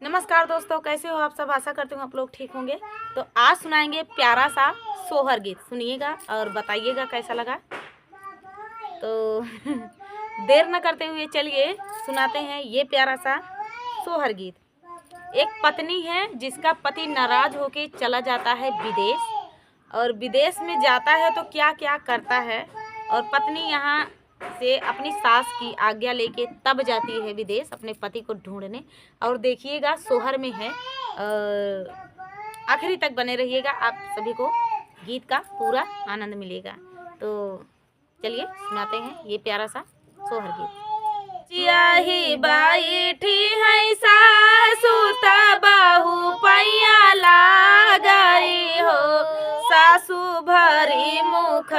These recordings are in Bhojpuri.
नमस्कार दोस्तों, कैसे हो आप सब। आशा करती हूँ आप लोग ठीक होंगे। तो आज सुनाएंगे प्यारा सा सोहर गीत। सुनिएगा और बताइएगा कैसा लगा। तो देर न करते हुए चलिए सुनाते हैं ये प्यारा सा सोहर गीत। एक पत्नी है जिसका पति नाराज होके चला जाता है विदेश, और विदेश में जाता है तो क्या क्या करता है। और पत्नी यहाँ से अपनी सास की आज्ञा लेके तब जाती है विदेश अपने पति को ढूंढने। और देखिएगा सोहर में है, आखिरी तक बने रहिएगा, आप सभी को गीत का पूरा आनंद मिलेगा। तो चलिए सुनाते हैं ये प्यारा सा सोहर गीत। चियाही बैठी है सासु बहू पैया लागई हो, सासु भरी मुख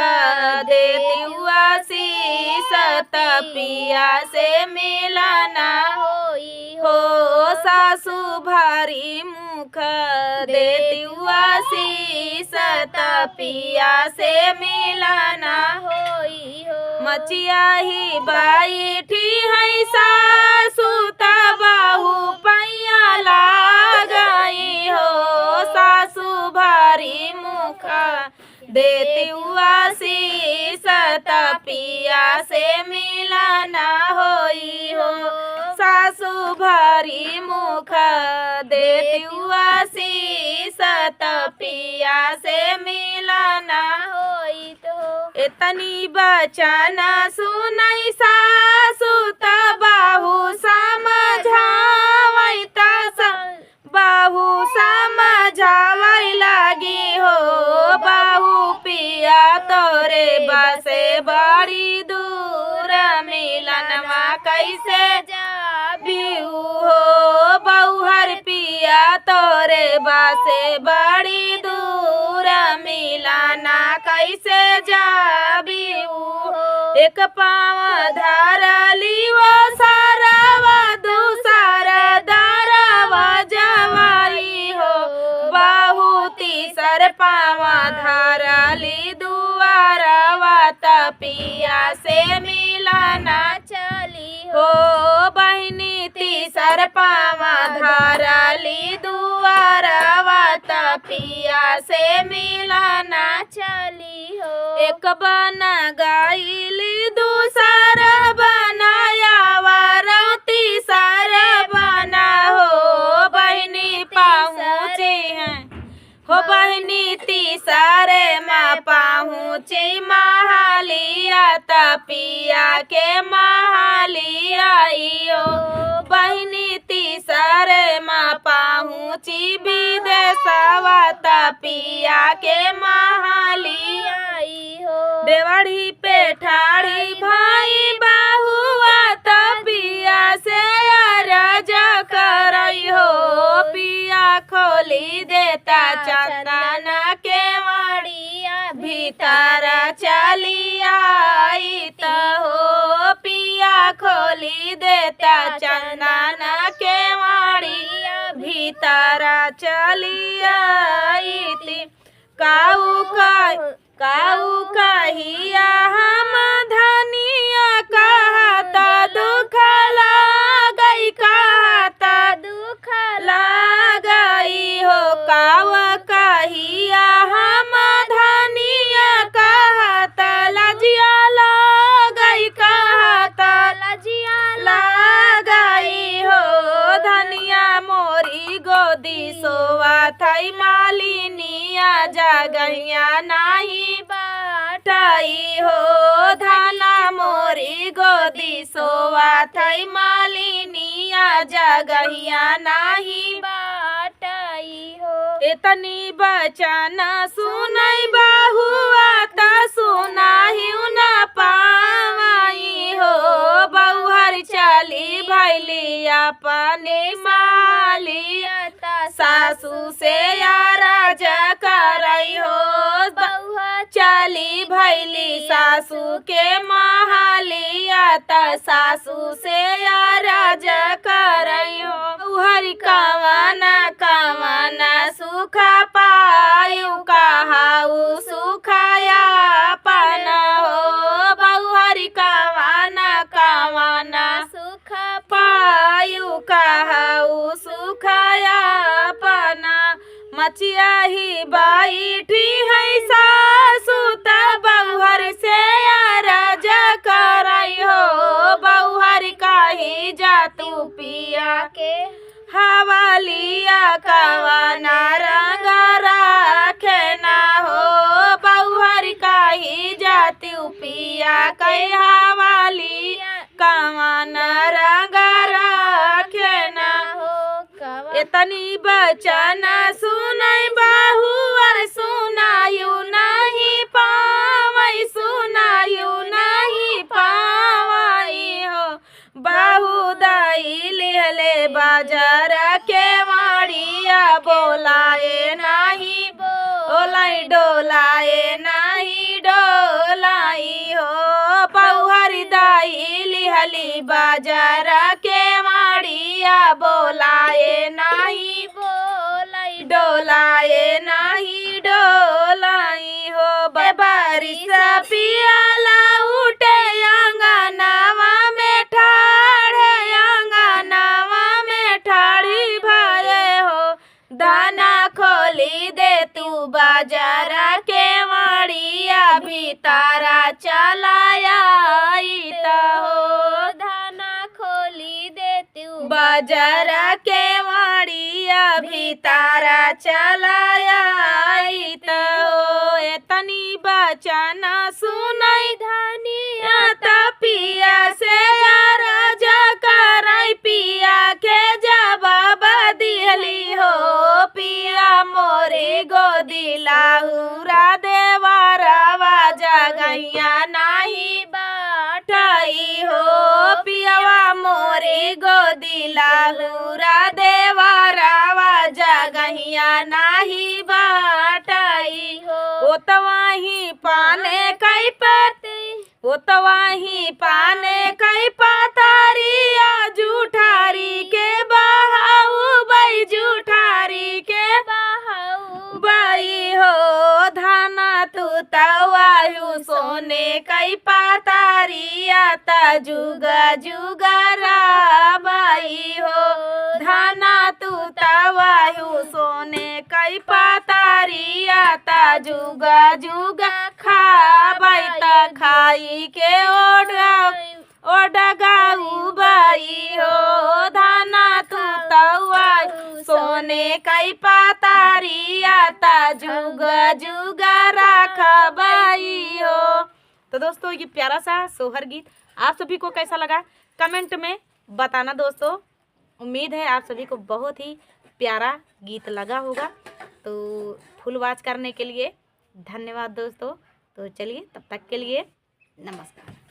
देती हुआ शीसत पिया से मिलना होई हो, सासु भरी मुख देती हुआ शीसत पिया से मिलना होई हो। मचिया ही बैठी है सासु बहू पैया लागई हो, सासु भारी मुख देती हुआ शीसत पिया से मिलना होई हो, सासु भारी मुख देती हुआ शीसत पिया से मिलना होई। तो इतनी बचना सुनई सासु बहू समझावई बहू समझावई लगी हो, बहू पिया तोरे बसे बड़ी दूर मिलनवा कैसे जाबिऊ हो, बहुहर पिया तोरे बसे बड़ी दूर मिलना कैसे जाबिऊ हो। एक पाँव धरली वो सारावा दूसर दरवा जवाई हो, बहू तीसर पाँव धरली दुआरवा तपिया से मिलना चली हो, बहिनी तीसर पाँव धरली दुआरवा तपिया से मिलना चली हो। एक बन गईली दूसर बनाया वारा तीसर बना हो, बहिनी पहुँची हैं हो, बहिनी तीसरे माँ पहुँची महालिया तपिया के महालिया हो, बहिनी तीसरे माँ पहुँची विदेशवा तपिया के महालिया हो। देवड़ी पे ठाड़ी भाई बहुआ तपिया से अरज करई हो, पिया खोली देता चंदन के वाड़िया भीतर चली आई तो हो, पिया खोली देता चंदन के वाड़िया भीतर चली आई थी। काऊ कहिया हम धनिया कहता दुख लागई, कहता दुख लागई हो, काऊ कहिया हम धनिया कहता लजिया लागई, कहता लजिया लागई हो, धनिया मोरी गोदी सोवा थई मालिनिया जगहिया नाही बाटई हो, धाना मोरी गोदी सोवा थई मालिनिया जगहिया नाही बाटई हो। इतनी बचना सुनई बहुआ त सुनाही न पावई हो, बहुहर चली भैली अपने मालिया सासू से राज करई हो, बहुआ चली भैली सासू के महालिया सासू से राज करई हो। हरि कवना कवना सुख पायु कहाऊ सुखाया पन हो, बहुहरि कवना कवना सुख पायु कहाऊ सुख मचिया ही बैठी है सासु त बहुहर से अरज करई हो बहुहर काहे जा तू पिया के हवालिया कवना रंग राखे ना हो बहुहर काहे जा तू पिया के हवालिया कवना रंग राखे ना हो इतनी बचन सुनाई बहुअर सुनायु नहीं पावई सुनायु नहीं पावई हो बहुदाई लेले बाजार के माड़िया बोलाए नहीं बोलाई डोलाए नहीं डोलाई हो बहुहर दाई लिहली बाजार के माड़िया बोलाए नहीं बोलाई डोलाए नहीं डोलाई हो बारिश पियाला उठे अंगनावा में ठाड़े अंगनावा में ठाड़ी भरे हो दाना खोली दे तू बाजार के माड़िया भीतारा चलाया हो दाना खोली दे तू बाजार के माड़िया भीतारा चलाया हो एतनी बचन सुनई धनिया तपिया से अरज करई पिया के जवाब दिहली हो पिया मोरे गोदी लाहुरा देवरवा जगैया नाही बाटई हो पियावा मोरे गोदी लाहुरा देवरवा जगैया नाही बाटई हो ओ तवाही पाने कई पति ओ तवाही पाने कई पतारिया जूठारी के बहाऊ बई जूठारी के बहाऊ बई हो धाना तू तवायु सोने कई पतारिया ता जुगा जुगरा बई हो धाना तू तवायु सोने कई पतारिया ता जुगा जुगा खाबाई ता खाई के ओडगाऊ बाई हो धाना तू तवायु सोने कई पतारिया ता जुगा जुगा राखबाई हो। तो दोस्तों ये प्यारा सा सोहर गीत आप सभी को कैसा लगा कमेंट में बताना दोस्तों। उम्मीद है आप सभी को बहुत ही प्यारा गीत लगा होगा। तो फुल वॉच करने के लिए धन्यवाद दोस्तों। तो चलिए तब तक के लिए नमस्कार।